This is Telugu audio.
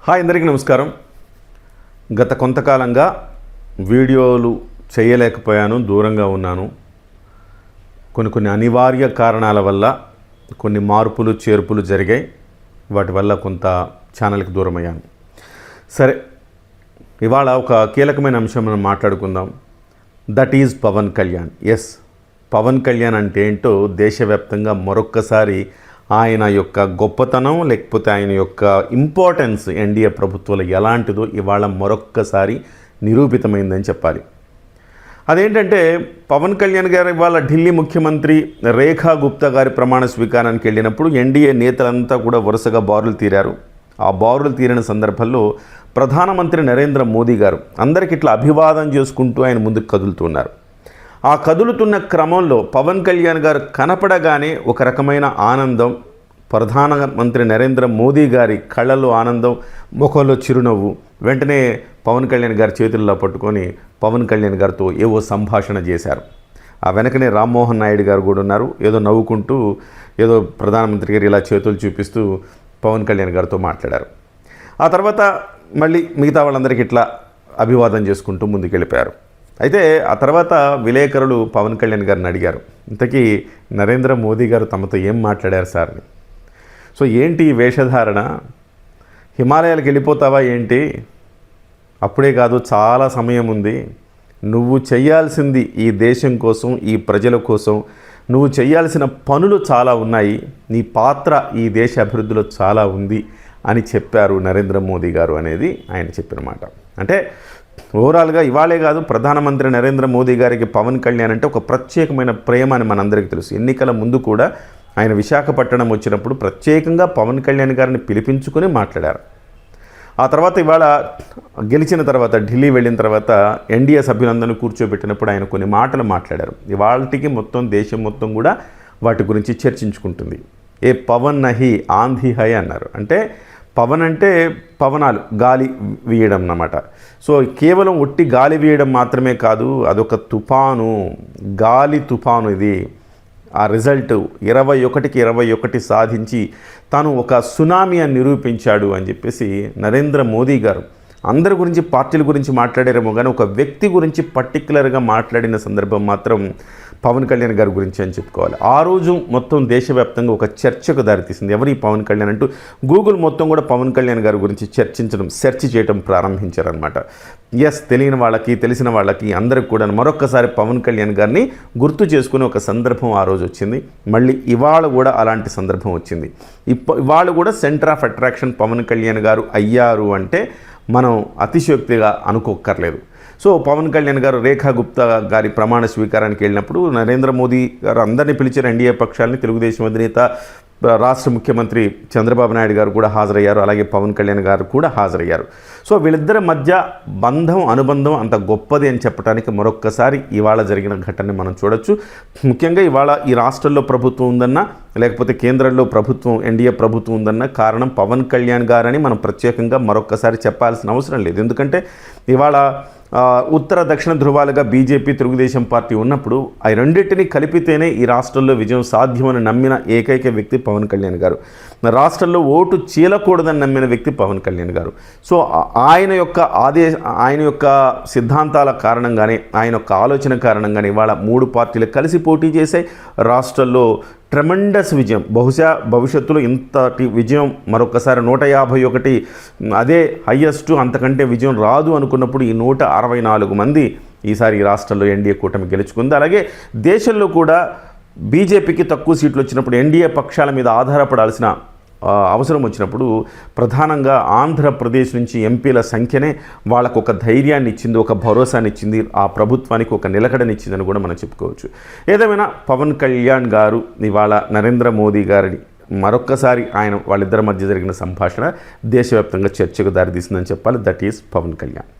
హాయ్ అందరికీ నమస్కారం. గత కొంతకాలంగా వీడియోలు చేయలేకపోయాను, దూరంగా ఉన్నాను. కొన్ని అనివార్య కారణాల వల్ల కొన్ని మార్పులు చేర్పులు జరిగాయి. వాటి వల్ల కొంత ఛానల్కి దూరం అయ్యాను. సరే, ఇవాళ ఒక కీలకమైన అంశం మనం మాట్లాడుకుందాం. That is Pawan Kalyan. Yes, Pawan Kalyan అంటే ఏంటో దేశవ్యాప్తంగా మరొక్కసారి ఆయన యొక్క గొప్పతనం లేకపోతే ఆయన యొక్క ఇంపార్టెన్స్ ఎన్డీఏ ప్రభుత్వాలు ఎలాంటిదో ఇవాళ మరొక్కసారి నిరూపితమైందని చెప్పాలి. అదేంటంటే పవన్ కళ్యాణ్ గారు ఇవాళ ఢిల్లీ ముఖ్యమంత్రి రేఖా గుప్తా గారి ప్రమాణ స్వీకారానికి వెళ్ళినప్పుడు ఎన్డీఏ నేతలంతా కూడా వరుసగా బారులు తీరారు. ఆ బారులు తీరిన సందర్భంలో ప్రధానమంత్రి నరేంద్ర మోదీ గారు అందరికి ఇట్లా అభివాదం చేసుకుంటూ ఆయన ముందుకు కదులుతున్నారు. ఆ కదులుతున్న క్రమంలో పవన్ కళ్యాణ్ గారు కనపడగానే ఒక రకమైన ఆనందం, ప్రధానమంత్రి నరేంద్ర మోదీ గారి కళ్ళలో ఆనందం, ముఖంలో చిరునవ్వు. వెంటనే పవన్ కళ్యాణ్ గారి చేతుల్లో పట్టుకొని పవన్ కళ్యాణ్ గారితో ఏవో సంభాషణ చేశారు. ఆ వెనకనే రామ్మోహన్ నాయుడు గారు కూడా ఉన్నారు. ఏదో నవ్వుకుంటూ ఏదో ప్రధానమంత్రి గారు ఇలా చేతులు చూపిస్తూ పవన్ కళ్యాణ్ గారితో మాట్లాడారు. ఆ తర్వాత మళ్ళీ మిగతా వాళ్ళందరికీ ఇట్లా అభివాదం చేసుకుంటూ ముందుకెళ్ళిపోయారు. అయితే ఆ తర్వాత విలేకరులు పవన్ కళ్యాణ్ గారిని అడిగారు, ఇంతకీ నరేంద్ర మోదీ గారు తమతో ఏం మాట్లాడారు సార్ అని. సో ఏంటి వేషధారణ, హిమాలయాలకు వెళ్ళిపోతావా ఏంటి? అప్పుడే కాదు, చాలా సమయం ఉంది. నువ్వు చేయాల్సింది ఈ దేశం కోసం, ఈ ప్రజల కోసం నువ్వు చేయాల్సిన పనులు చాలా ఉన్నాయి. నీ పాత్ర ఈ దేశ అభివృద్ధిలో చాలా ఉంది అని చెప్పారు నరేంద్ర మోదీ గారు అనేది ఆయన చెప్పిన మాట. అంటే ఓవరాల్గా ఇవాళే కాదు, ప్రధానమంత్రి నరేంద్ర మోదీ గారికి పవన్ కళ్యాణ్ అంటే ఒక ప్రత్యేకమైన ప్రేమ అని మనందరికీ తెలుసు. ఎన్నికల ముందు కూడా ఆయన విశాఖపట్నం వచ్చినప్పుడు ప్రత్యేకంగా పవన్ కళ్యాణ్ గారిని పిలిపించుకొని మాట్లాడారు. ఆ తర్వాత ఇవాళ గెలిచిన తర్వాత ఢిల్లీ వెళ్ళిన తర్వాత ఎన్డీఏ సభ్యులందరినీ కూర్చోబెట్టినప్పుడు ఆయన కొన్ని మాటలు మాట్లాడారు. ఇవాళకి మొత్తం దేశం మొత్తం కూడా వాటి గురించి చర్చించుకుంటుంది. ఏ పవన్ నహి ఆంధీ హై అన్నారు. అంటే పవన్ అంటే పవనాలు, గాలి వీయడం అన్నమాట. సో కేవలం ఒట్టి గాలి వీయడం మాత్రమే కాదు, అదొక తుఫాను, గాలి తుఫాను. ఇది ఆ రిజల్ట్ 21కి 21 సాధించి తాను ఒక సునామీ అని నిరూపించాడు అని చెప్పేసి నరేంద్ర మోదీ గారు అందరి గురించి, పార్టీల గురించి మాట్లాడారేమో కానీ ఒక వ్యక్తి గురించి పర్టికులర్గా మాట్లాడిన సందర్భం మాత్రం పవన్ కళ్యాణ్ గారి గురించి అని చెప్పుకోవాలి. ఆ రోజు మొత్తం దేశవ్యాప్తంగా ఒక చర్చకు దారితీసింది. ఎవరు ఈ పవన్ కళ్యాణ్ అంటూ గూగుల్ మొత్తం కూడా పవన్ కళ్యాణ్ గారి గురించి చర్చించడం, సెర్చ్ చేయడం ప్రారంభించారనమాట. ఎస్, తెలియని వాళ్ళకి తెలిసిన వాళ్ళకి అందరికి కూడా మరొక్కసారి పవన్ కళ్యాణ్ గారిని గుర్తు చేసుకునే ఒక సందర్భం ఆ రోజు వచ్చింది. మళ్ళీ ఇవాళ కూడా అలాంటి సందర్భం వచ్చింది. ఇవాళ కూడా centre of attraction Pawan Kalyan garu అయ్యారు అంటే మనం అతిశయోక్తిగా అనుకోక్కర్లేదు. సో పవన్ కళ్యాణ్ గారు రేఖా గుప్తా గారి ప్రమాణ స్వీకారానికి వెళ్ళినప్పుడు నరేంద్ర మోదీ గారు అందరినీ పిలిచారు. ఎన్డీఏ పక్షాలని, తెలుగుదేశం అధినేత రాష్ట్ర ముఖ్యమంత్రి చంద్రబాబు నాయుడు గారు కూడా హాజరయ్యారు. అలాగే పవన్ కళ్యాణ్ గారు కూడా హాజరయ్యారు. సో వీళ్ళిద్దరి మధ్య బంధం, అనుబంధం అంత గొప్పది అని చెప్పడానికి మరొక్కసారి ఇవాళ జరిగిన ఘటనని మనం చూడొచ్చు. ముఖ్యంగా ఇవాళ ఈ రాష్ట్రంలో ప్రభుత్వం ఉందన్నా లేకపోతే కేంద్రంలో ప్రభుత్వం, ఎన్డీఏ ప్రభుత్వం ఉందన్న కారణం పవన్ కళ్యాణ్ గారని మనం ప్రత్యేకంగా మరొక్కసారి చెప్పాల్సిన అవసరం లేదు. ఎందుకంటే ఇవాళ ఉత్తర దక్షిణ ధృవాలుగా బీజేపీ, తెలుగుదేశం పార్టీ ఉన్నప్పుడు ఆ రెండింటినీ కలిపితేనే ఈ రాష్ట్రంలో విజయం సాధ్యమని నమ్మిన ఏకైక వ్యక్తి పవన్ కళ్యాణ్ గారు. రాష్ట్రంలో ఓటు చీలకూడదని నమ్మిన వ్యక్తి పవన్ కళ్యాణ్ గారు. సో ఆయన యొక్క సిద్ధాంతాల కారణంగానే, ఆయన యొక్క ఆలోచన కారణంగానే ఇవాళ 3 పార్టీలు కలిసి పోటీ చేశాయి. రాష్ట్రంలో ట్రెమెండస్ విజయం, బహుశా భవిష్యత్తులో ఇంతటి విజయం మరొకసారి 151 అదే హయ్యెస్ట్, అంతకంటే విజయం రాదు అనుకున్నప్పుడు ఈ 164 మంది ఈసారి ఈ రాష్ట్రంలో ఎన్డీఏ కూటమి గెలుచుకుంది. అలాగే దేశంలో కూడా బీజేపీకి తక్కువ సీట్లు వచ్చినప్పుడు, ఎన్డీఏ పక్షాల మీద ఆధారపడాల్సిన అవసరం వచ్చినప్పుడు ప్రధానంగా ఆంధ్రప్రదేశ్ నుంచి ఎంపీల సంఖ్యనే వాళ్ళకు ఒక ధైర్యాన్ని ఇచ్చింది, ఒక భరోసాని ఇచ్చింది, ఆ ప్రభుత్వానికి ఒక నిలకడనిచ్చిందని కూడా మనం చెప్పుకోవచ్చు. ఏదేమైనా పవన్ కళ్యాణ్ గారు ఇవాళ నరేంద్ర మోదీ గారిని మరొక్కసారి వాళ్ళిద్దరి మధ్య జరిగిన సంభాషణ దేశవ్యాప్తంగా చర్చకు దారితీసిందని చెప్పాలి. That is Pawan Kalyan.